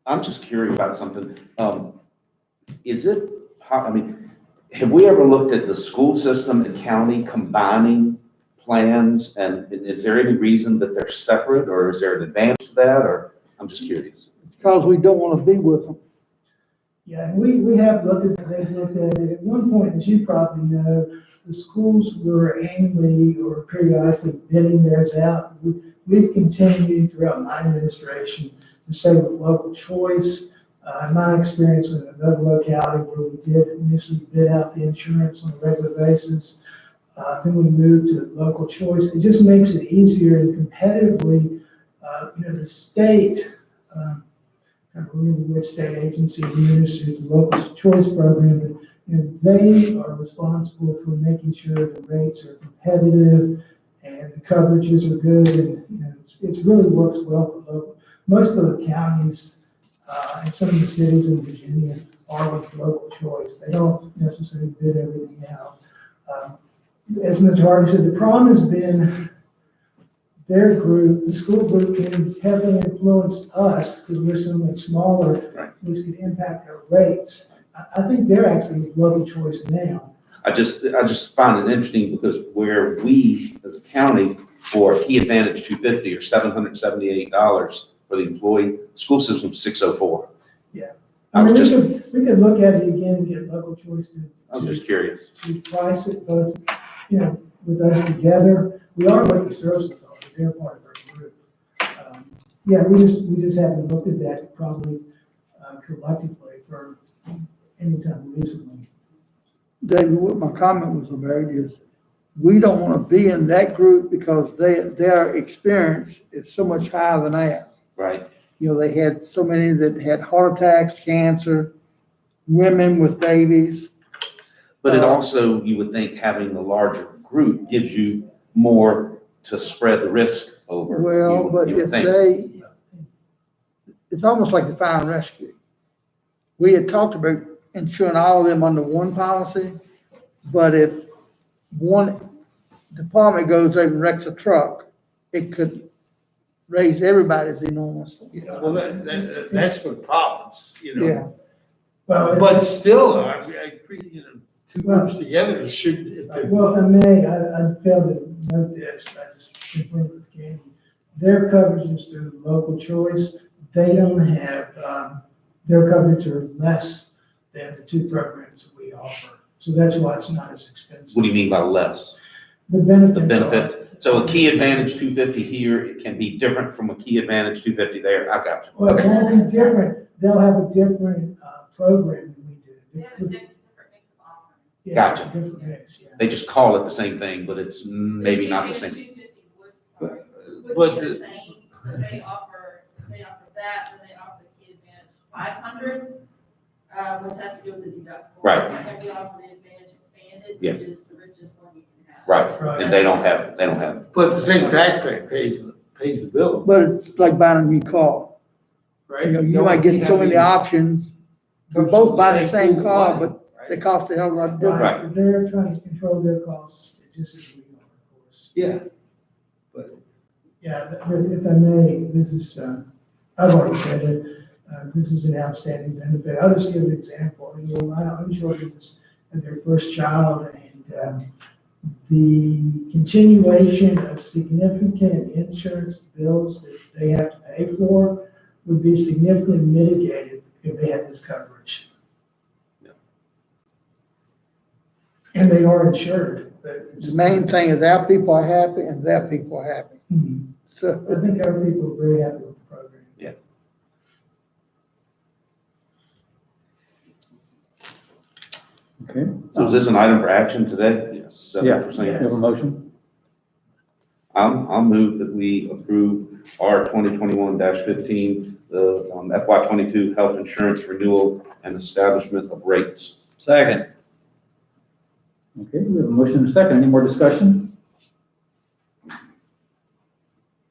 I'm just curious about something. Is it, I mean, have we ever looked at the school system and county combining plans? And is there any reason that they're separate, or is there an advantage to that, or I'm just curious? It's because we don't want to be with them. Yeah, and we have looked at, they've looked at it. At one point, as you probably know, the schools were annually or periodically bidding theirs out. We've continued throughout my administration to stay with local choice. In my experience in another locality where we did initially bid out the insurance on a regular basis, then we moved to local choice. It just makes it easier and competitively, the state, I don't remember which state agency administers the local choice program, but they are responsible for making sure the rates are competitive and the coverages are good, and it really works well for local. Most of the counties and some of the cities in Virginia are with local choice. They don't necessarily bid everything out. As Mr. Harvey said, the problem has been their group, the school group, can heavily influence us because we're so much smaller, Right. which could impact our rates. I think they're actually with local choice now. I just find it interesting because where we, as a county, for Key Advantage 250 or $778 for the employee, school system 604. Yeah. I was just, We could look at it again and get local choice I'm just curious. to price it both, with us together. We are with the service authority, they're part of our group. Yeah, we just haven't looked at that probably collectively for any time recently. David, what my comment was about is, we don't want to be in that group because their experience is so much higher than ours. Right. They had so many that had heart attacks, cancer, women with babies. But it also, you would think having the larger group gives you more to spread the risk over. Well, but if it's almost like the fire and rescue. We had talked about insuring all of them under one policy, but if one department goes over and wrecks a truck, it could raise everybody's enormously. Well, that's for province, Yeah. But still, I agree, two groups together should. Well, if I may, I failed to note this, I just confirmed with Candy. Their coverage is through local choice. They don't have, their coverage are less than the two programs that we offer. So that's why it's not as expensive. What do you mean by less? The benefits. The are- benefits. So a Key Advantage 250 here, it can be different from a Key Advantage 250 there. I got you. Well, it won't be different. They'll have a different, program than we do. They have a different mix of offerings. Yeah, Gotcha. Different mix, yeah. They just call it the same thing, but it's maybe not the same. 250 would But be the same, but they offer that, and they offer the Key Advantage 500, which has to do with the deductible. Right. And we offer the Advantage Expanded, Yeah. which is the richest one you can have. Right. And they don't have. But the same taxpayer pays the bill, But it's like buying a new car. right? You might get so many options. We both buy the same car, but they cost a hell of a lot different. Right. They're trying to control their costs, just as we are, of course. Yeah. But Yeah, if I may, this is, I've already said it, this is an outstanding benefit. I'll just give an example. My own children had their first child, and the continuation of significant insurance bills that they have to pay for would be significantly mitigated if they had this coverage. Yeah. And they are insured, but. it's- The main thing is our people are happy and their people are happy. Mhm. So, I think our people are very happy with the program. Yeah. Okay. So is this an item for action today? Yes. Yeah, 7%. you have a motion? I'll move that we approve R 2021-15, the FY 22 health insurance renewal and establishment of rates. Second. Okay, we have a motion and a second. Any more discussion?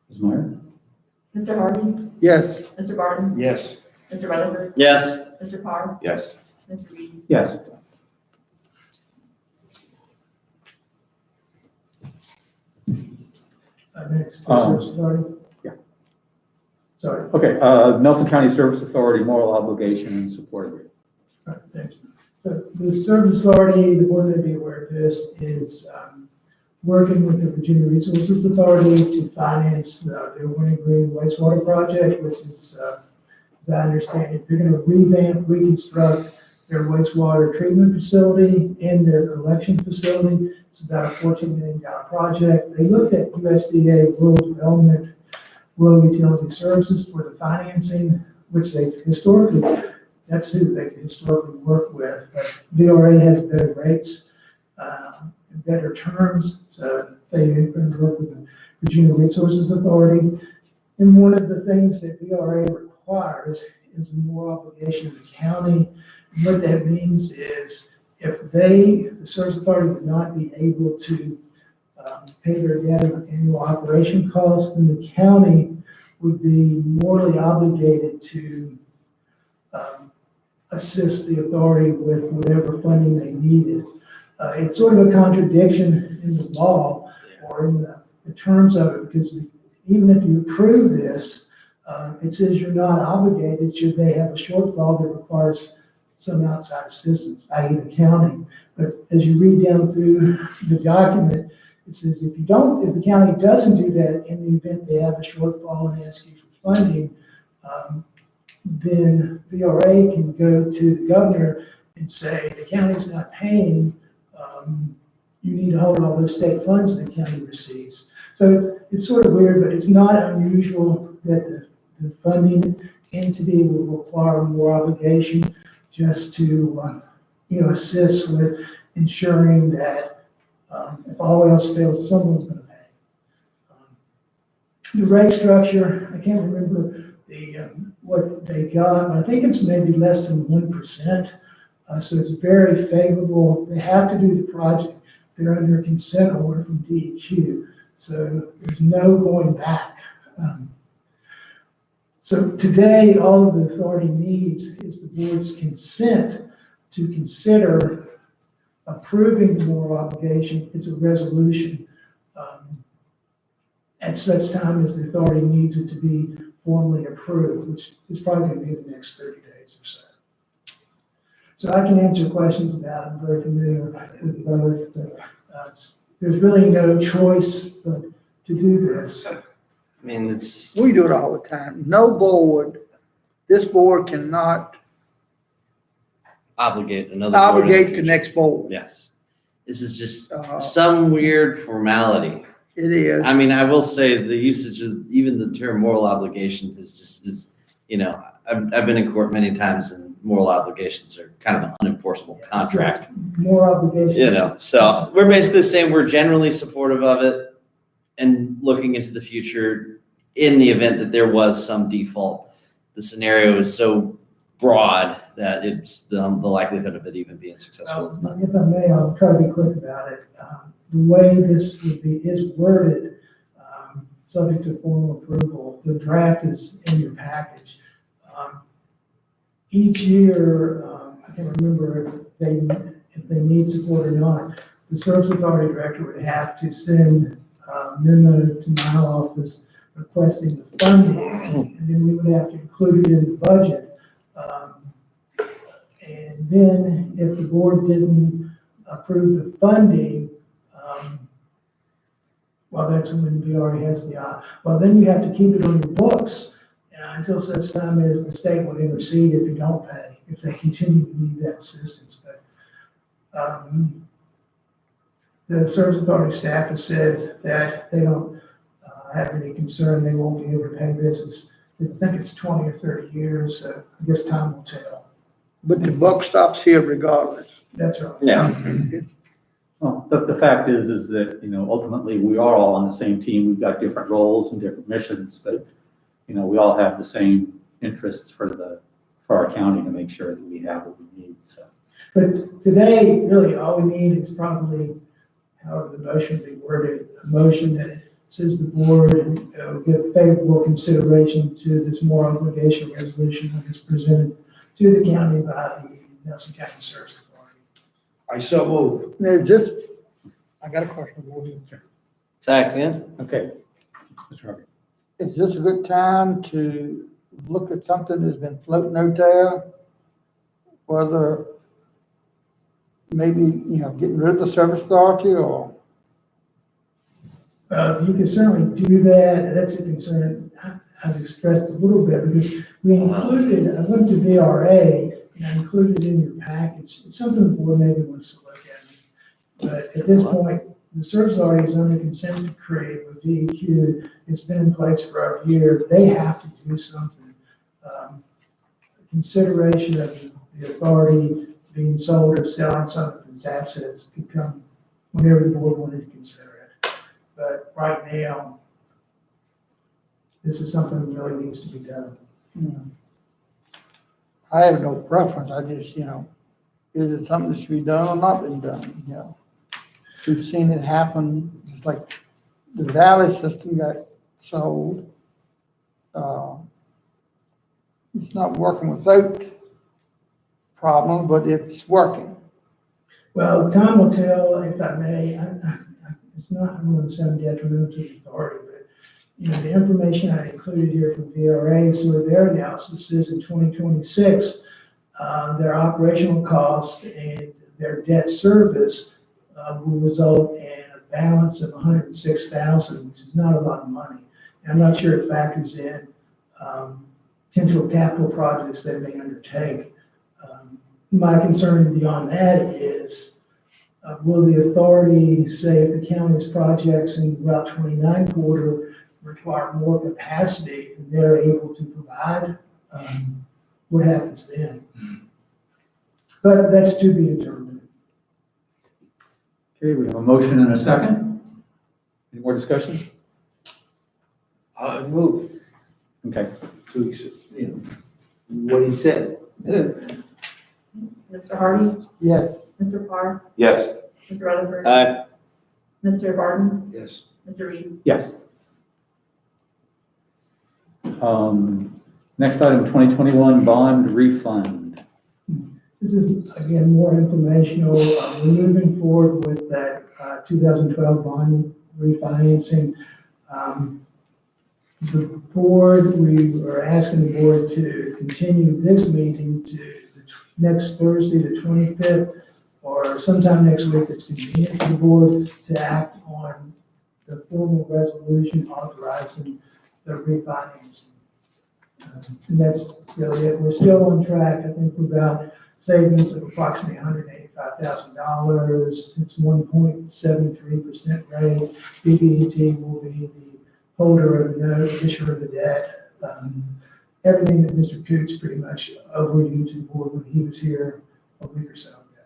Ms. Meyer? Mr. Harvey? yes, Mr. Barton? yes. Mr. Rutherford? Yes. Mr. Carr? Yes. Mr. Reed? Yes. Next, Um, service authority. Sorry. Okay, Nelson County Service Authority, moral obligation and support agreement. All right, thank you. So the Service Authority, the board may be aware of this, is working with the Virginia Resources Authority to finance their Winter Green wastewater project, which is, as I understand it, they're going to revamp, reconstruct their wastewater treatment facility and their collection facility. It's about a $14 million project. They looked at USDA Rural Development, Rural Utility Services for the financing, which they've historically, that's who they've historically worked with. But VRA has better rates, and better terms, so they've been to work with the Virginia Resources Authority. And one of the things that VRA requires is more obligation of the county. And what that means is if the Service Authority would not be able to pay their debt and annual operation costs, then the county would be morally obligated to assist the authority with whatever funding they needed. It's sort of a contradiction in the law or in the terms of it, because even if you approve this, it says you're not obligated should they have a shortfall that requires some outside assistance, i.e. the county. But as you read down through the document, it says if the county doesn't do that in the event they have a shortfall and ask you for funding, then VRA can go to the governor and say, the county's not paying, you need to hold all those state funds the county receives. So it's sort of weird, but it's not unusual that the funding entity will require more obligation just to, assist with ensuring that if all else fails, someone's going to pay. The rate structure, I can't remember what they got, but I think it's maybe less than 1%. So it's very favorable. They have to do the project. They're under a consent order from DEQ. So there's no going back. So today, all of the authority needs is the board's consent to consider approving the moral obligation. It's a resolution at such time as the authority needs it to be formally approved, which is probably going to be in the next 30 days or so. So I can answer questions about it. I'm very familiar with both, but there's really no choice but to do this. I mean, it's, We do it all the time. No board, this board cannot obligate another board in the obligate the future. next board. Yes. This is just Uh, some weird formality. It is. I mean, I will say the usage of even the term moral obligation is, I've been in court many times and moral obligations are kind of an unenforceable contract, More obligations. So we're basically saying we're generally supportive of it and looking into the future in the event that there was some default. The scenario is so broad that it's the likelihood of it even being successful is not. If I may, I'll try to be quick about it. The way this is worded, subject to formal approval, the draft is in your package. Each year, I can't remember if they need support or not, the Service Authority Director would have to send a memo to my office requesting the funding, and then we would have to include it in the budget. And then if the board didn't approve the funding, well, that's when VRA has well, then you have to keep it on your books until such time as the state will intercede if you don't pay, if they continue to need that assistance. But the Service Authority staff has said that they don't have any concern they won't be able to pay this. I think it's 20 or 30 years, so I guess time will tell. But the buck stops here regardless. That's right. Yeah. Well, the fact is that, ultimately we are all on the same team. We've got different roles and different missions, but, we all have the same interests for our county to make sure that we have what we need, so. But today, really, all we need is probably, however the motion be worded, a motion that says the board give favorable consideration to this moral obligation resolution that is presented to the county by the Nelson County Service Authority. I so move. Now, is this, I got a question for you. Second. Okay. Mr. Harvey. is this a good time to look at something that's been floating out there? Whether maybe, getting rid of the service authority or, You can certainly do that. That's a concern I've expressed a little bit because we included, I went to VRA and I included in your package. It's something the board maybe wants to look at. But at this point, the service authority is under consent decree with DEQ. It's been in place for a year. They have to do something. Consideration of the authority being sold or selling some of its assets could come whenever the board wanted to consider it. But right now, this is something that really needs to be done. I have no preference, I just, is it something that should be done or not been done, We've seen it happen, just like the Valley system got sold. It's not working without problems, but it's working. Well, time will tell, if I may. It's not, I'm going to sound detrimental to the authority, but, the information I included here from VRA, sort of their analysis is in 2026, their operational costs and their debt service will result in a balance of $106,000, which is not a lot of money. And I'm not sure it factors in potential capital projects they may undertake. My concern beyond that is, will the authority say if the county's projects in Route 29 corridor require more capacity than they're able to provide? What happens then? But that's to be determined. Okay, we have a motion and a second. Any more discussion? I move Okay, to, what he said. Mr. Hardy, Yes. Mr. Parr, Yes. Mr. Rutherford. Aye. Mr. Barton, Yes. Mr. Reed. yes. Next item, 2021 bond refund. This is, again, more informational. We're moving forward with that 2012 bond refinancing. The board, we are asking the board to continue this meeting to the next Thursday, the 25th, or sometime next week that's convenient for the board to act on the formal resolution authorizing the refinancing. And that's really it. We're still on track, I think, for about savings of approximately $185,000. It's 1.73% rate. BB&T will be the holder of the note, issuer of the debt. Everything that Mr. Coots pretty much overviewed to the board when he was here a week or so ago.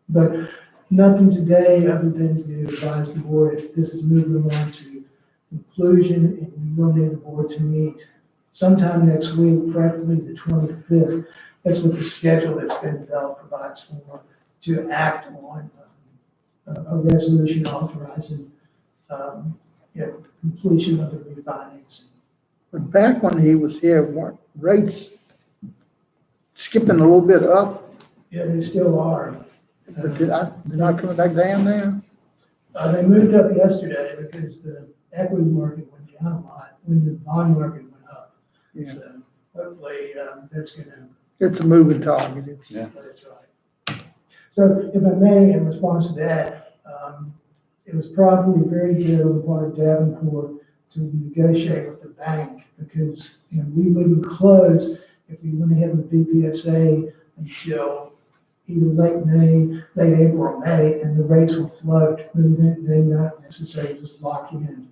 But nothing today other than to advise the board if this is moving along to conclusion, and we will need the board to meet sometime next week, preferably the 25th. That's what the schedule that's been developed provides for, to act on a resolution authorizing completion of the refinancing. But back when he was here, weren't rates skipping a little bit up? Yeah, they still are. But they're not coming back down there? They moved up yesterday because the equity market went down a lot when the bond market went up. Yeah. So hopefully that's going to. It's a moving target. Yeah. That's right. So if I may, in response to that, it was probably very good on the part of Davenport to negotiate with the bank because we wouldn't close if we went ahead with VPSA until either late April or May, and the rates will float. They're not necessarily just lock in.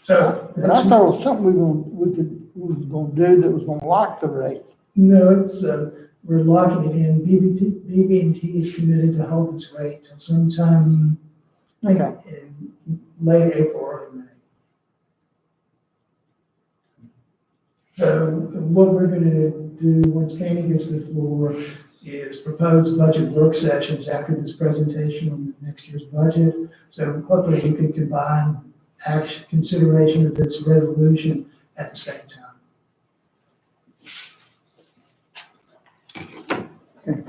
So, But I thought it was something we was gonna do that was gonna lock the rate. no, it's we're locking it in. BB&T is committed to hold this rate till sometime Okay. in late April or May. So what we're going to do once Danny gets to the floor is propose budget work sessions after this presentation on next year's budget. So hopefully we can combine action consideration of this resolution at the same time.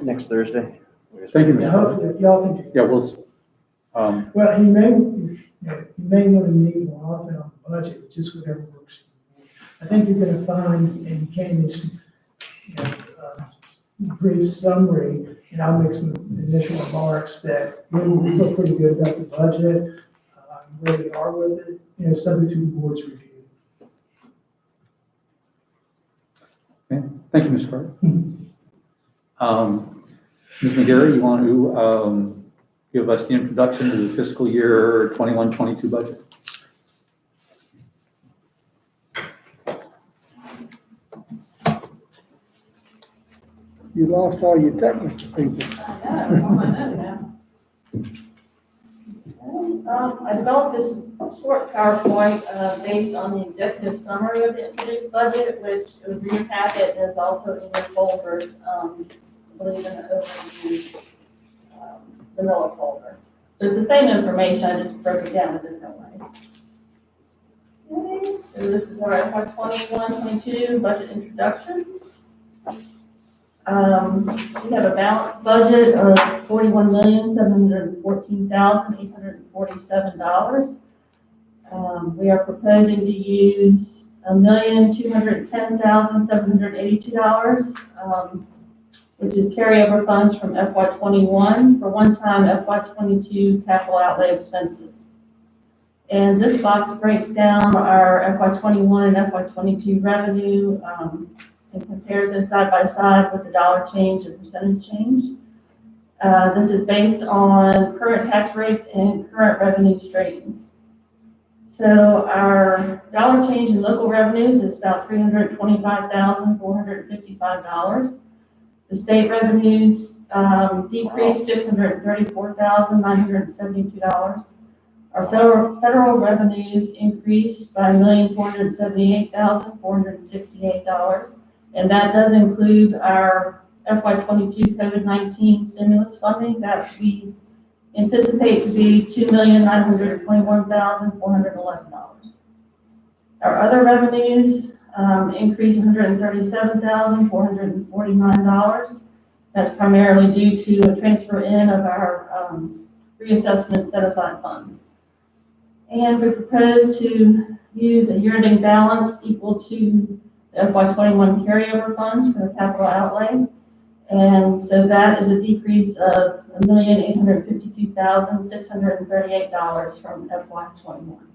Next Thursday. Thank you, And Mr. Hardy. hopefully if y'all can, Yeah, we'll, well, he may, you may want to meet more often on the budget, just whatever works for the board. I think you're going to find in Candy's, brief summary, and I'll make some initial remarks that we feel pretty good about the budget, where we are with it, subject to the board's review. Okay, thank you, Mr. Carter. Ms. McGarry, you want to give us the introduction to the fiscal year 21-22 budget? You lost all your technical people. I know, I know now. I developed this short PowerPoint based on the executive summary of the introduced budget, which was in your packet and is also in your folders, I believe in the overview, vanilla folder. So it's the same information, I just broke it down a different way. Okay, so this is our FY 21-22 budget introduction. We have a balanced budget of $41,714,847. We are proposing to use $1,210,782, which is carryover funds from FY 21 for one-time FY 22 capital outlay expenses. And this box breaks down our FY 21 and FY 22 revenue, and compares them side by side with the dollar change and percentage change. This is based on current tax rates and current revenue streams. So our dollar change in local revenues is about $325,455. The state revenues decreased $634,972. Our federal revenues increased by $1,478,468. And that does include our FY 22 COVID-19 stimulus funding that we anticipate to be $2,921,411. Our other revenues increased $137,449. That's primarily due to a transfer in of our reassessment set-aside funds. And we propose to use a year-ending balance equal to the FY 21 carryover funds for the capital outlay. And so that is a decrease of $1,852,638 from FY 21.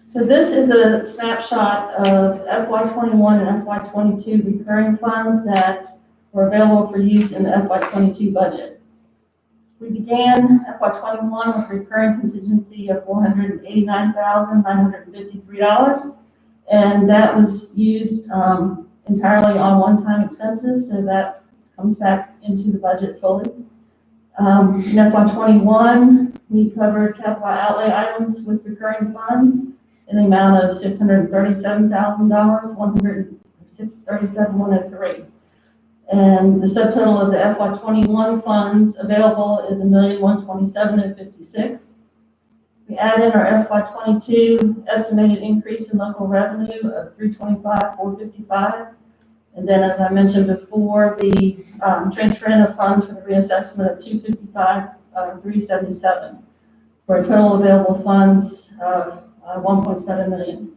So this is a snapshot of FY 21 and FY 22 recurring funds that were available for use in the FY 22 budget. We began FY 21 with recurring contingency of $489,953, and that was used entirely on one-time expenses, so that comes back into the budget fully. In FY 21, we covered capital outlay items with recurring funds in the amount of $637,103. And the subtotal of the FY 21 funds available is $1,127,056. We add in our FY 22 estimated increase in local revenue of $325,455. And then, as I mentioned before, the transfer in of funds for the reassessment of $255,377 for a total available funds of $1.7 million.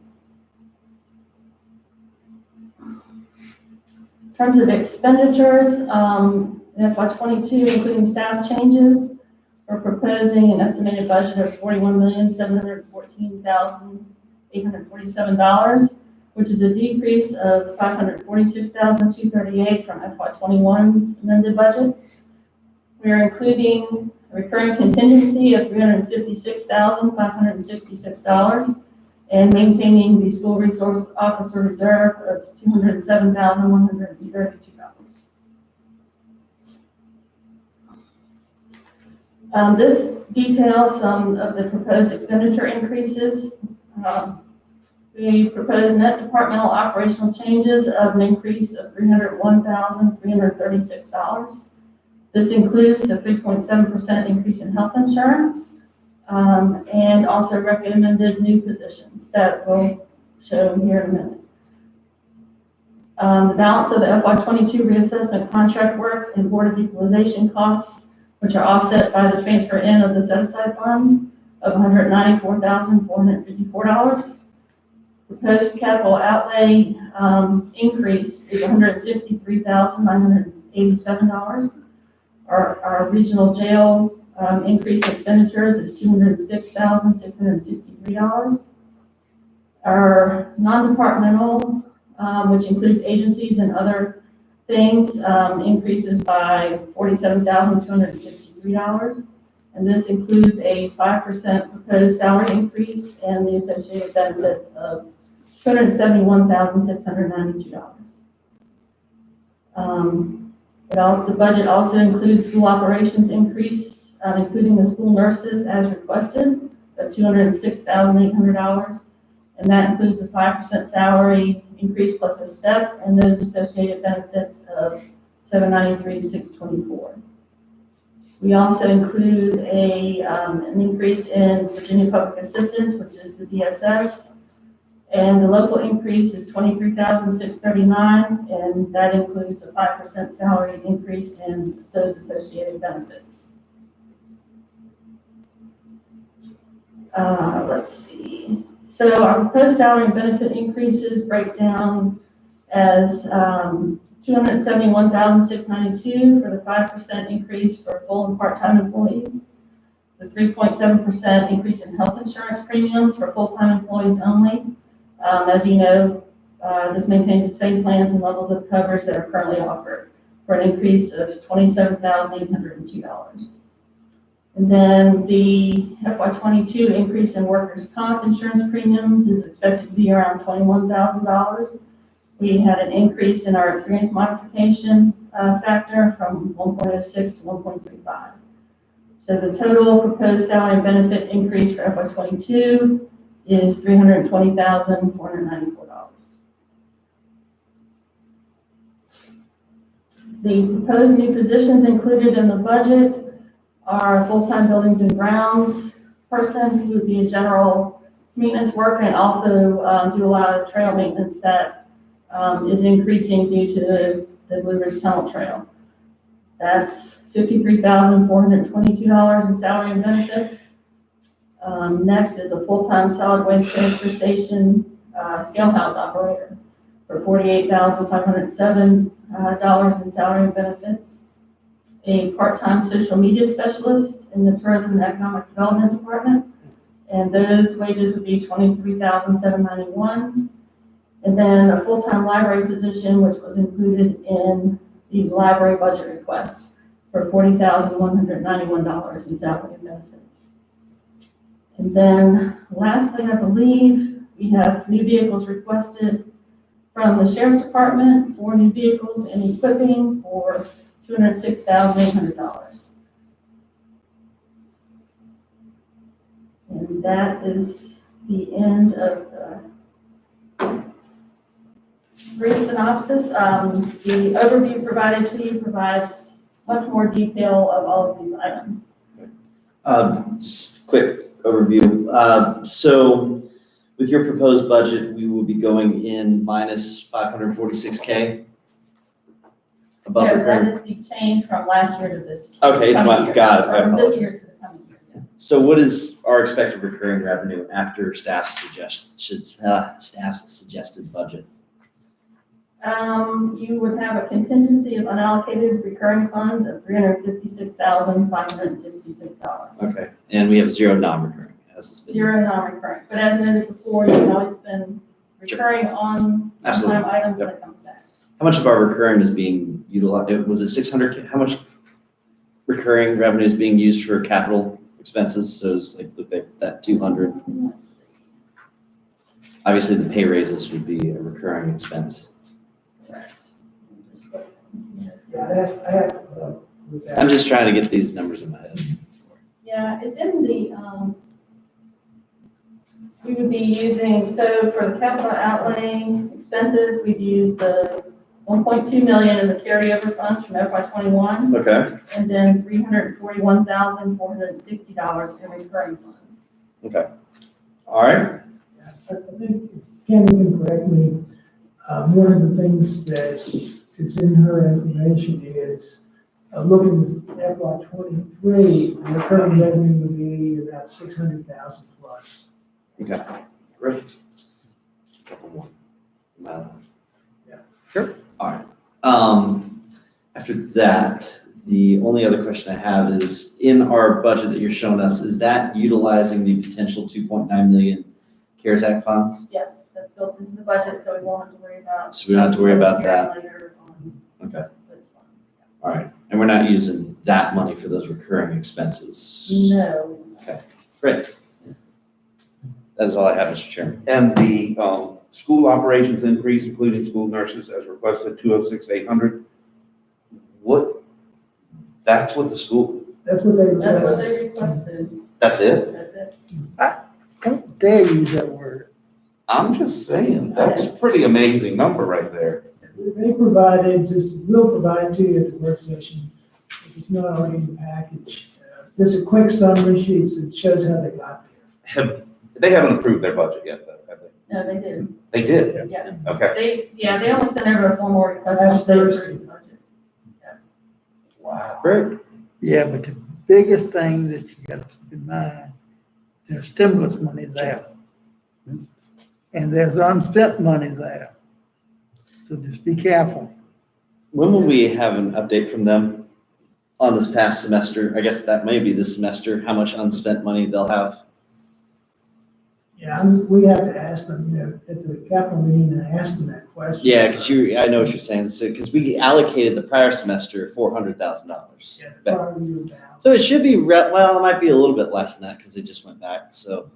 In terms of expenditures, in FY 22, including staff changes, we're proposing an estimated budget of $41,714,847, which is a decrease of $546,238 from FY 21's amended budget. We are including a recurring contingency of $356,566 and maintaining the school resource officer reserve of $207,132. This details some of the proposed expenditure increases. We propose net departmental operational changes of an increase of $301,336. This includes the 3.7% increase in health insurance, and also recommended new positions that we'll show here in a minute. The balance of the FY 22 reassessment contract work and Board of Equalization costs which are offset by the transfer in of the set-aside funds of $194,454. Proposed capital outlay increase is $163,987. Our regional jail increased expenditures is $206,663. Our non-departmental, which includes agencies and other things, increases by $47,263. And this includes a 5% proposed salary increase and the associated benefits of $271,692. The budget also includes school operations increase, including the school nurses as requested, of $206,800. And that includes a 5% salary increase plus a step and those associated benefits of $793,624. We also include an increase in Virginia Public Assistance, which is the DSS. And the local increase is $23,639, and that includes a 5% salary increase and those associated benefits. Let's see. So our proposed salary and benefit increases break down as $271,692 for the 5% increase for full and part-time employees, the 3.7% increase in health insurance premiums for full-time employees only. As you know, this maintains the same plans and levels of coverage that are currently offered for an increase of $27,802. And then the FY22 increase in workers' comp insurance premiums is expected to be around $21,000. We had an increase in our experience modification factor from 1.06 to 1.35. So the total proposed salary and benefit increase for FY22 is $320,494. The proposed new positions included in the budget are full-time buildings and grounds person who would be a general maintenance worker and also do a lot of trail maintenance that is increasing due to the Blue Ridge Tunnel Trail. That's $53,422 in salary and benefits. Next is a full-time solid waste transfer station scale house operator for $48,507 in salary and benefits. A part-time social media specialist in the Tourism and Economic Development Department, and those wages would be $23,791. And then a full-time library position, which was included in the library budget request for $40,191 in salary and benefits. And then lastly, I believe we have new vehicles requested from the Sheriff's Department, 4 new vehicles and equipping for $206,800. And that is the end of the brief synopsis. The overview provided to you provides much more detail of all of these items. Just quick overview. So with your proposed budget, we will be going in minus 546K above No, recurring. that is the change from last year to this. Okay, it's coming year. got it. I From this apologize. year to the coming year. Yeah. So what is our expected recurring revenue after staff's suggested budget? You would have a contingency of unallocated recurring funds of $356,566. Okay, and we have 0 non-recurring, as has been. 0 non-recurring, but as noted before, you can always spend recurring on Absolutely. one-time items Yep. that comes back. How much of our recurring is being utilized? Was it 600? How much recurring revenue is being used for capital expenses? So it's like that 200. Let's see. Obviously, the pay raises would be a recurring expense. Correct. Yeah, that's, I have, with that. I'm just trying to get these numbers in my head. Yeah, it's in the, we would be using, so for the capital outlay expenses, we've used the 1.2 million in the carryover funds from FY21, Okay. and then $341,460 in recurring funds. Okay. All right. I think, Ken, you can correct me, one of the things that is in her information is Looking at FY '23, the recurring revenue would be about 600,000 plus. Okay, great. Couple more. Yeah. Sure. All right. After that, the only other question I have is, in our budget that you're showing us, is that utilizing the potential 2.9 million CARES Act funds? Yes, that's built into the budget, so we won't have to worry about. So we don't have to worry about that. Later on Okay. those funds. All right. And we're not using that money for those recurring expenses? No. Great. That is all I have, Mr. Chairman. And the school operations increase, including school nurses as requested, 206,800. What, that's what the school, That's what they That's what requested. they requested, that's it? that's it. Don't dare use that word. I'm just saying, that's a pretty amazing number right there. They provided, we'll provide to you at the work session, if it's not already in the package. Just a quick summary sheet that shows how they got there. They haven't approved their budget yet, though, have they? No, they did, They did? yeah. Okay. They only sent over a formal request Last once they Thursday. approved the budget. Wow. Great. Yeah, but the biggest thing that you gotta keep in mind, there's stimulus money there. And there's unspent money there. So just be careful. When will we have an update from them on this past semester? I guess that may be this semester, how much unspent money they'll have. Yeah, we have to ask them, at the capital meeting, I asked them that question. Yeah, because I know what you're saying. So, because we allocated the prior semester $400,000. Yeah, the prior year balance. So it should be, well, it might be a little bit less than that because they just went back. So,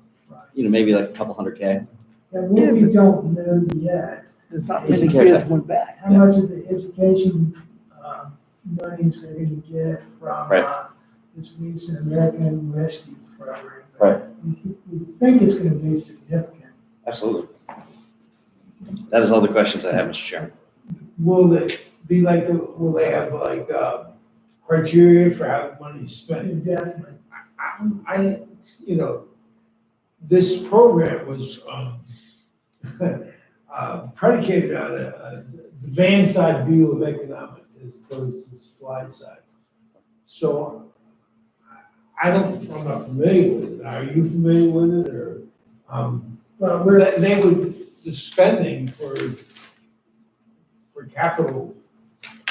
maybe like a couple $100K. And what we don't know yet, There's not It's many the CARES kids went back. how much of the education monies they're going to get from Right. this recent American Rescue Program. Right. We think it's going to be significant. Absolutely. That is all the questions I have, Mr. Chairman. Will they be like, will they have like, criteria for how money's spent? Definitely. This program was, predicated on a demand side view of economics as opposed to the supply side. So I'm not familiar with it. Are you familiar with it or, Well, the spending for capital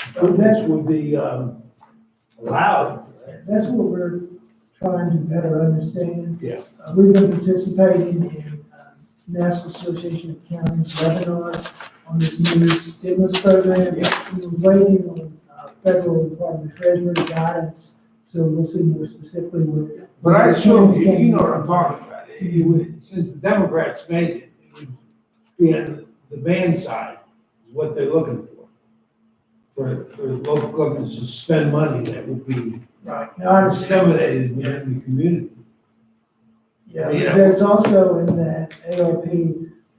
improvements would be, allowed. that's what we're trying to better understand. Yeah. We've been participating in National Association of Counties webinars on this new stimulus program. We were waiting on federal Department of Treasury guidance, so we'll see more specifically what. But I assume, you know what I'm talking about. It would, since the Democrats made it, it would be on the demand side, is what they're looking for. For local governments to spend money that would be Right. Now, I understand. disseminated within the community. Yeah, Yeah. there's also in that ARP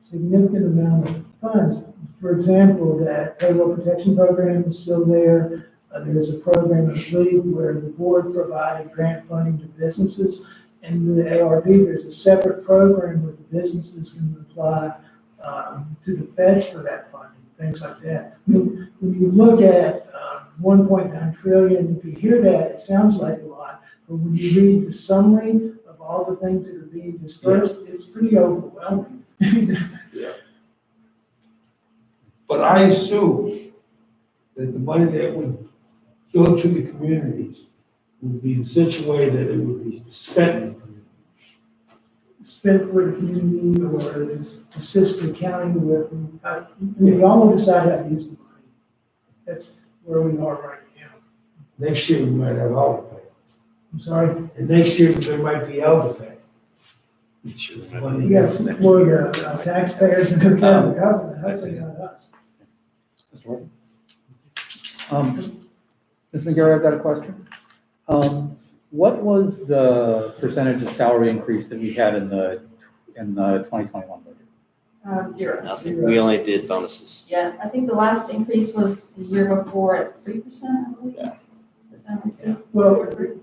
significant amount of funds. For example, that payroll protection program is still there. There's a program, I believe, where the board provided grant funding to businesses. In the ARP, there's a separate program where the businesses can apply to the feds for that funding, things like that. When you look at 1.9 trillion, if you hear that, it sounds like a lot. But when you read the summary of all the things that are being dispersed, it's pretty overwhelming. But I assume that the money that would go to the communities would be in such a way that it would be spent in the community. Spent for the community or to assist the county with, we all will decide how to use the money. That's where we are right now. Next year, we might have all to pay. I'm sorry. And next year, there might be hell to pay. Money. Yes, for the taxpayers and the federal government, hopefully not us. Ms. McGarry, I've got a question. What was the percentage of salary increase that we had in the 2021 budget? 0. Nothing. We only did bonuses. Yeah, I think the last increase was the year before at 3%, I believe. Yeah. Does that make sense? Well, the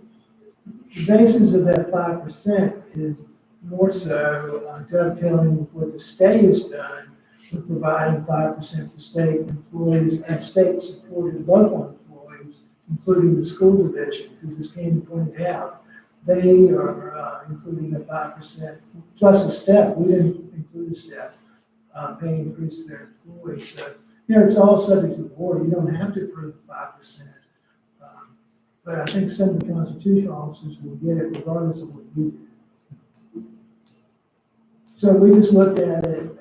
basis of that 5% is more so dovetailing with what the state has done with providing 5% for state employees and state-supported local employees including the school division, who, as Candy pointed out, they are including a 5% plus a step. We didn't include a step, pay increase to their employees. So, it's all subject to the board. You don't have to approve 5%. But I think some of the constitutional officers will get it regardless of what you do. So we just looked at it,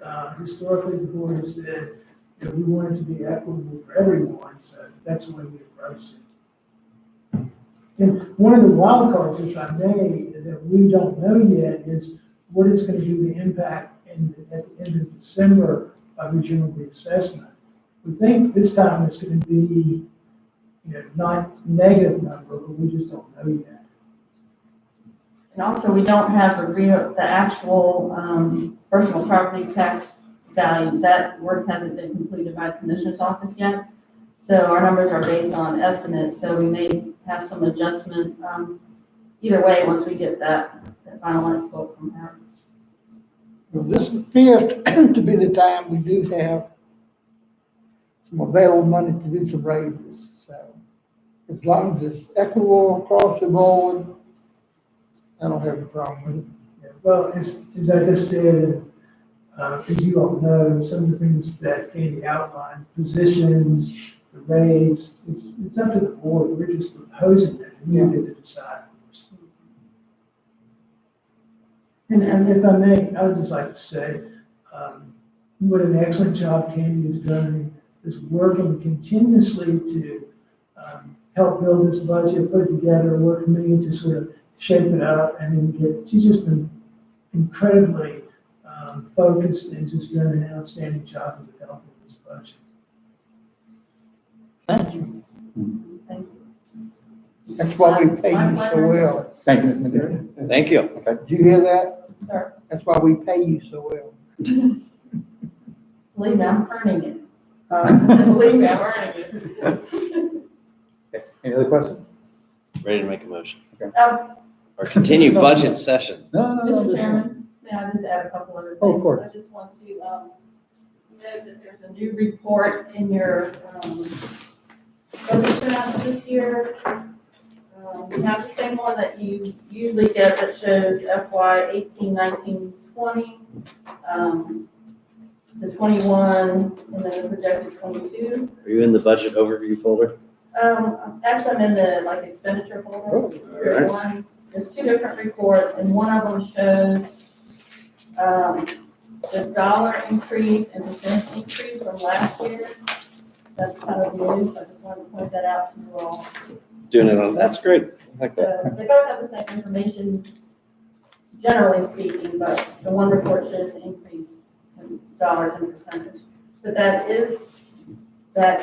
historically, the board has said that we want it to be equitable for everyone, so that's the way we approach it. And one of the wild cards, if I may, that we don't know yet is what is going to be the impact at the end of December of the general reassessment. We think this time it's going to be, not negative number, but we just don't know yet. And also, we don't have the actual personal property tax value. That work hasn't been completed by the commissioner's office yet. So our numbers are based on estimates, so we may have some adjustment either way once we get that finalized quote from her. Well, this appears to be the time we do have some available money to do some raises. So as long as it's equitable across the board, I don't have a problem with it. Yeah, well, as I just said, as you all know, some of the things that Candy outlined, positions, the raise, it's up to the board. We're just proposing it, and you get to decide. And if I may, I would just like to say, what an excellent job Candy has done, is working continuously to help build this budget, put it together, work with me to sort of shape it up, and then she's just been incredibly focused and just done an outstanding job of developing this budget. Thank you. Thank you. That's why we pay you so well. Thank you, Ms. McGarry. Thank you. Did you hear that? Sir, That's why we pay you so well. believe me, I'm earning it. Uh, Believe me, I'm earning it. Okay. Any other questions? Ready to make a motion? Um, Or continue budget session? No. Mr. Chairman, may I just add a couple other things? Oh, of course. I just want to note that there's a new report in your budget announcement this year. We have the same one that you usually get that shows FY 18, 19, 20, the 21, and then the projected 22. Are you in the budget overview folder? Actually, I'm in the expenditure folder. Oh, all right. There's two different reports, and one of them shows the dollar increase and percent increase from last year. That's kind of new, so I just wanted to point that out to you all. Doing it on, that's great. I like that. So they both have the same information, generally speaking, but the one report shows the increase in dollars and percentage. But that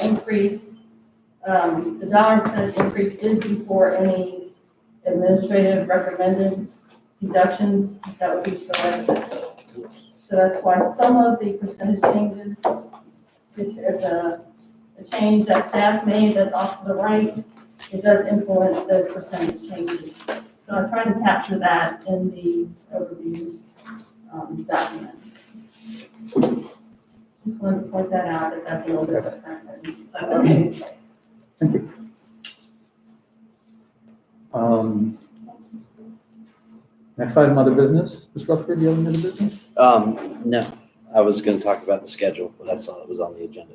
increase, the dollar percentage increase is before any administrative recommended deductions that would reach the legislature. So that's why some of the percentage changes, if there's a change that staff made that's off to the right, it does influence those percentage changes. So I'm trying to capture that in the overview document. Just wanted to point that out, that that's a little bit different. Okay. Thank you. Next item, other business. Mr. Rutherford, do you have any other business? No, I was gonna talk about the schedule, but I saw it was on the agenda.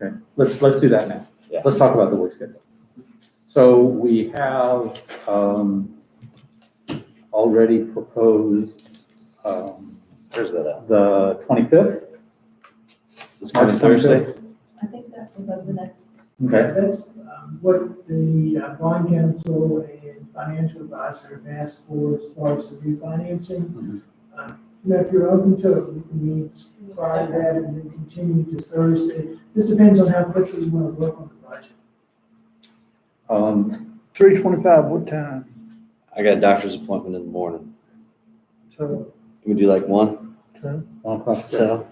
Okay, let's do that now. Yeah. Let's talk about the work schedule. So we have already proposed Where's that at? the 25th. This coming March 25th. Thursday? I think that was the next. Okay, That's what the bond council and financial advisor have asked for as far as the refinancing. If you're open to it, we can meet prior to that and then continue to Thursday. This depends on how quickly you want to work on the budget. 3:25, what time? I got a doctor's appointment in the morning. So, Can we do like 1? 1 o'clock. So,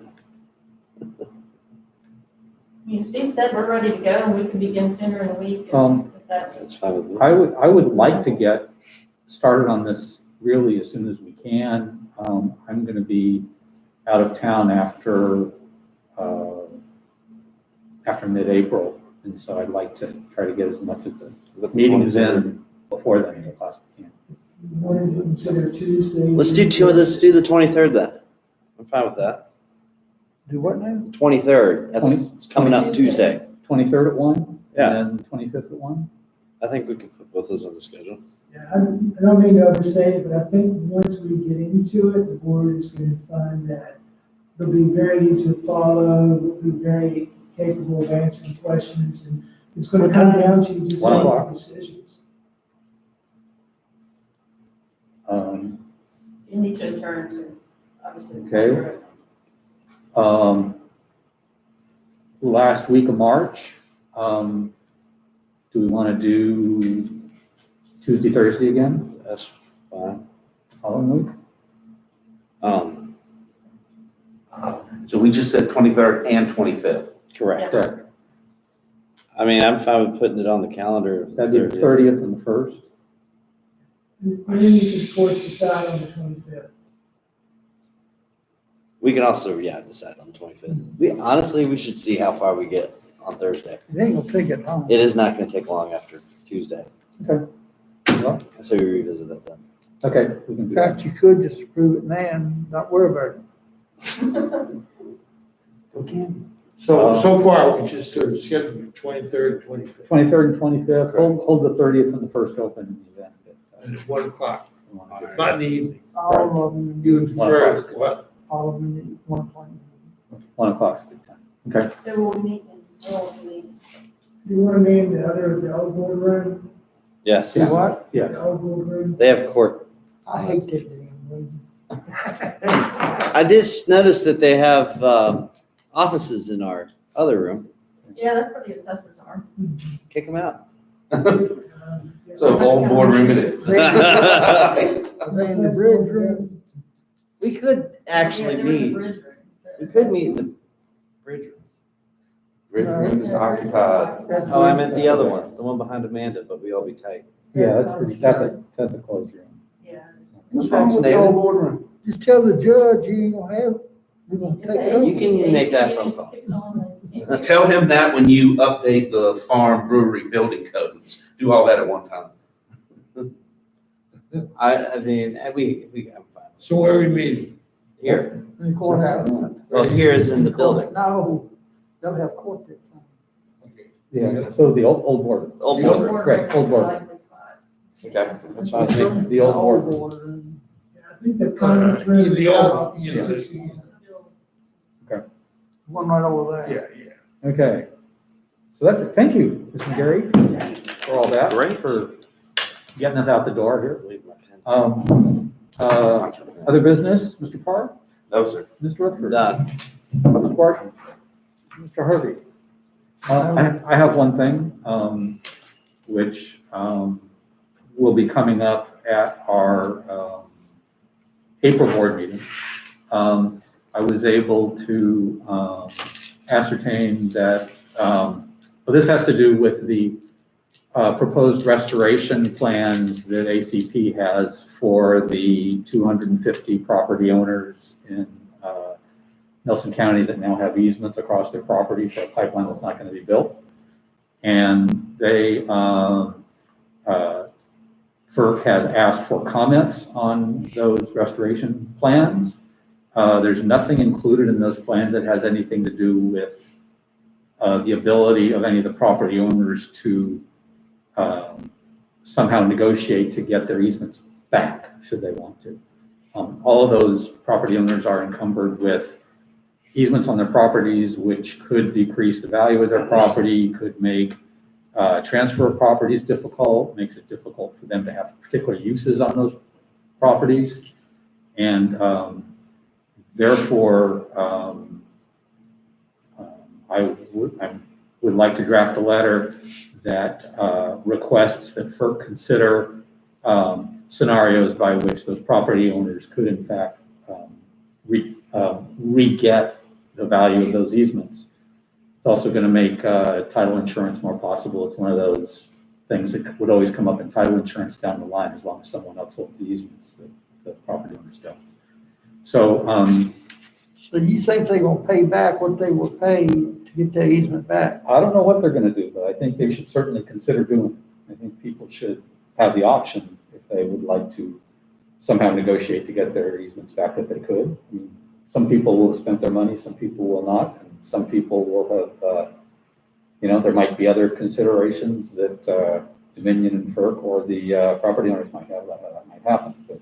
Steve said we're ready to go and we can begin sooner in the week if that's that's. fine with me. I would like to get started on this really as soon as we can. I'm going to be out of town after mid-April. And so I'd like to try to get as much of the With the meetings 23rd. in before then as possible. Wanted to consider Tuesday. Let's do the 23rd then. I'm fine with that. Do what now? 23rd, it's coming up Tuesday. 23rd at 1? Yeah. And then 25th at 1? I think we can put both those on the schedule. Yeah, I don't mean to overstate it, but I think once we get into it, the board is going to find that it'll be very easy to follow, we'll be very capable of answering questions, and it's going to come down to just 1 o'clock. making decisions. You need to adjourn to, obviously. Okay. Last week of March, do we want to do Tuesday, Thursday again, That's fine. following week? So we just said 23rd and 25th. Correct. Correct. I mean, I'm fine with putting it on the calendar. That'd be the 30th and the 1st. And then you can of course decide on the 25th. We can also, decide on the 25th. Honestly, we should see how far we get on Thursday. It ain't gonna take it long. It is not gonna take long after Tuesday. Okay. Well, So we revisit that then. okay, we can In do that. fact, you could just approve it now and not worry about it. So far, we just sort of scheduled for 23rd, 25th, 23rd and 25th, hold the 30th and the 1st open in the event that. and at 1 o'clock, we want to do it. not in the evening. All of them, You would prefer, what? all of them, 1 o'clock. 1 o'clock's a good time. Okay. So we'll be meeting, we'll be meeting. Do you want to name the old boardroom? Yes, See what? Yes. The old boardroom? they have court. I hate that damn room. I did notice that they have offices in our other room. Yeah, that's where the assessors are. Kick them out. So old boardroom it is. Are they in the bridge room? We could actually Yeah, they're in the meet, bridge room. we could meet in the bridge room. Bridge room is occupied. Oh, I meant the other one, the one behind Amanda, but we all be tight. Yeah, that's a closed room. Yeah. What's wrong with the old boardroom? Just tell the judge you ain't gonna have, we're gonna take it over. You can make that phone call. Tell him that when you update the farm brewery building codes. Do all that at one time. I mean, I'm fine. So where are we meeting? Here, In the courthouse. well, here is in the building. No, they'll have court that time. Yeah, so the old board, Old The old- boardroom. Great, old board. Okay, that's fine with me. the old board. boardroom. Yeah, I think the conference room. The old, yeah, One right over there. yeah. Okay. So thank you, Mr. Gary, for all that. Great. For getting us out the door here. Leave my pen. Other business, Mr. Park, No, sir. Mr. Rutherford. Done. Mr. Barton, Mr. Harvey. I have one thing, which will be coming up at our April board meeting. I was able to ascertain that, well, this has to do with the proposed restoration plans that ACP has for the 250 property owners in Nelson County that now have easements across their property for a pipeline that's not going to be built. And they, FERC has asked for comments on those restoration plans. There's nothing included in those plans that has anything to do with the ability of any of the property owners to somehow negotiate to get their easements back, should they want to. All of those property owners are encumbered with easements on their properties, which could decrease the value of their property, could make transfer of properties difficult, makes it difficult for them to have particular uses on those properties. And therefore, I would like to draft a letter that requests that FERC consider scenarios by which those property owners could in fact re-get the value of those easements. It's also going to make title insurance more possible. It's one of those things that would always come up in title insurance down the line, as long as someone else holds the easements that the property owners don't. So, So you think they're gonna pay back what they were paid to get their easement back. I don't know what they're gonna do, but I think they should certainly consider doing it. I think people should have the option if they would like to somehow negotiate to get their easements back that they could. I mean, some people will have spent their money, some people will not, and some people will have, there might be other considerations that Dominion and FERC or the property owners might have, that might happen. But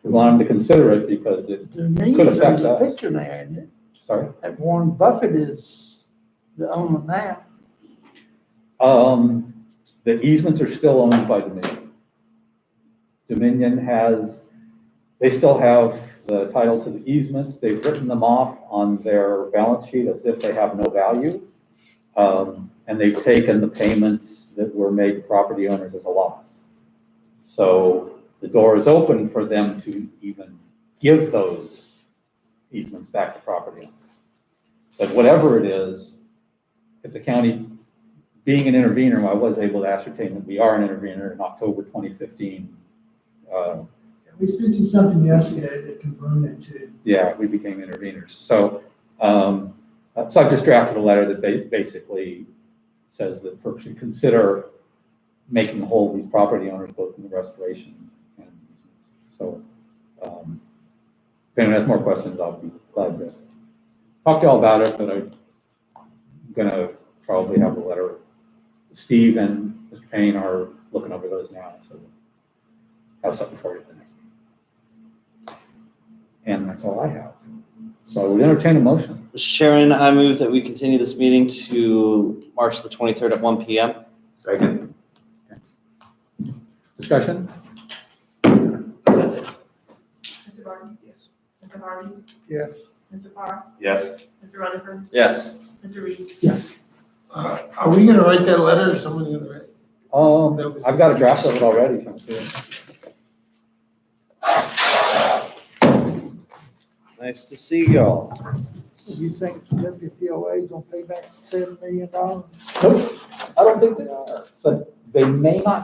we want them to consider it because it could affect There's a us. picture there, isn't it? Sorry. That Warren Buffett is the owner now. The easements are still owned by Dominion. Dominion they still have the title to the easements. They've written them off on their balance sheet as if they have no value. And they've taken the payments that were made to property owners as a loss. So the door is open for them to even give those easements back to property owners. But whatever it is, if the county, being an intervener, I was able to ascertain that we are an intervener in October 2015. We sent you something yesterday that confirmed that too. Yeah, we became interveners. So I've just drafted a letter that basically says that FERC should consider making whole these property owners both in the restoration and so. If anyone has more questions, I'll be glad to talk to y'all about it, but I'm gonna probably have a letter. Steve and Mr. Payne are looking over those now, so we'll have something for you at the next meeting. And that's all I have. So I would entertain a motion. Mr. Chairman, I move that we continue this meeting to March the 23rd at 1 PM. Second. Discussion? Mr. Barton? Yes. Mr. Harvey? Yes. Mr. Parr? Yes. Mr. Rutherford? Yes. Mr. Reed? Are we gonna write that letter or someone gonna write it? I've got a draft of it already. Come see it. Nice to see y'all. Do you think WPOA is gonna pay back $7 million? Nope, I don't think they are, but they may not